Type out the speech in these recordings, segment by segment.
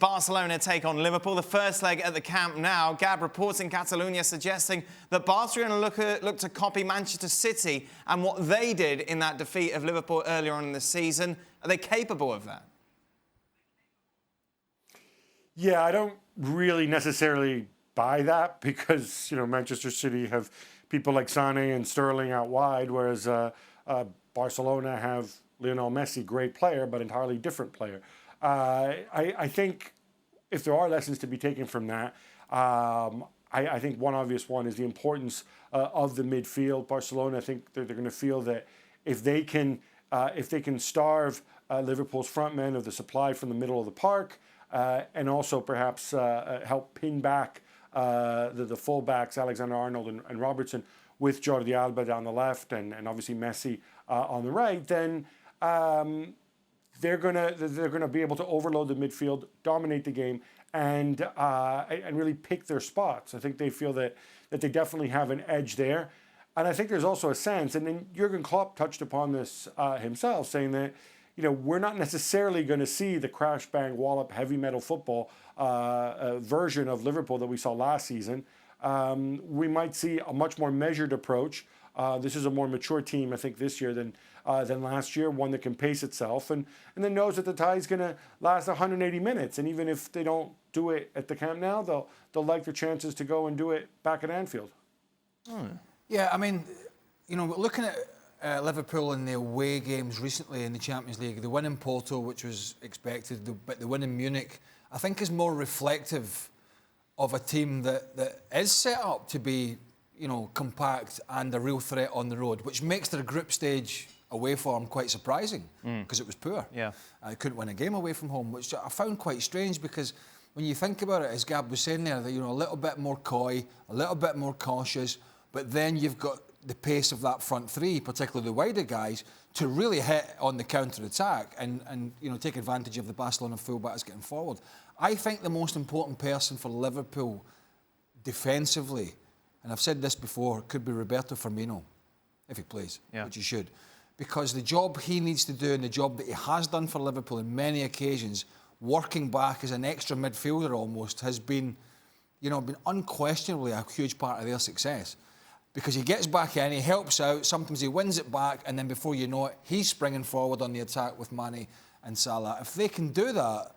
Barcelona take on Liverpool. The first leg at the Camp Nou. Gab, reports in Catalonia suggesting that Barcelona look to copy Manchester City and what they did in that defeat of Liverpool earlier on in the season. Are they capable of that? Yeah, I don't really necessarily buy that because, Manchester City have people like Sane and Sterling out wide, whereas Barcelona have Lionel Messi, great player, but entirely different player. I think if there are lessons to be taken from that, I think one obvious one is the importance of the midfield. Barcelona, I think they're going to feel that if they can starve Liverpool's front men of the supply from the middle of the park, and also perhaps help pin back the fullbacks, Alexander-Arnold and Robertson, with Jordi Alba down the left and obviously Messi on the right, then they're gonna be able to overload the midfield, dominate the game, and really pick their spots. I think they feel that they definitely have an edge there, and I think there's also a sense, and then Jurgen Klopp touched upon this himself, saying that we're not necessarily going to see the crash bang wallop heavy metal football version of Liverpool that we saw last season. We might see a much more measured approach. This is a more mature team, I think, this year than last year, one that can pace itself and then knows that the tie is going to last 180 minutes. And even if they don't do it at the Camp Nou, they'll like their chances to go and do it back at Anfield. Yeah, I mean, looking at Liverpool in the away games recently in the Champions League, the win in Porto, which was expected, but the win in Munich, I think is more reflective of a team that is set up to be, compact and a real threat on the road, which makes their group stage away form quite surprising because it was poor. Yeah, I couldn't win a game away from home, which I found quite strange because when you think about it, as Gab was saying there, that a little bit more coy, a little bit more cautious, but then you've got the pace of that front three, particularly the wider guys, to really hit on the counter-attack and take advantage of the Barcelona fullbacks getting forward. I think the most important person for Liverpool defensively, and I've said this before, could be Roberto Firmino, if he plays, which he should. Because the job he needs to do and the job that he has done for Liverpool in many occasions, working back as an extra midfielder almost, has been unquestionably a huge part of their success. Because he gets back in, he helps out, sometimes he wins it back, and then before you know it, he's springing forward on the attack with Mane and Salah. If they can do that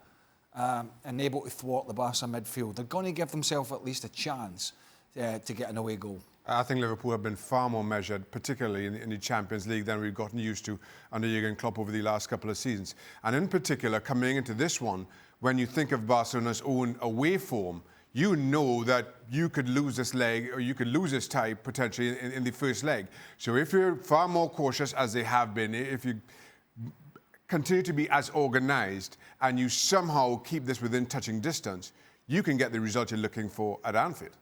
and able to thwart the Barca midfield, they're going to give themselves at least a chance to get an away goal. I think Liverpool have been far more measured, particularly in the Champions League, than we've gotten used to under Jurgen Klopp over the last couple of seasons. And in particular, coming into this one, when you think of Barcelona's own away form, you know that you could lose this leg or you could lose this tie potentially in the first leg. So if you're far more cautious, as they have been, if you continue to be as organised and you somehow keep this within touching distance, you can get the result you're looking for at Anfield.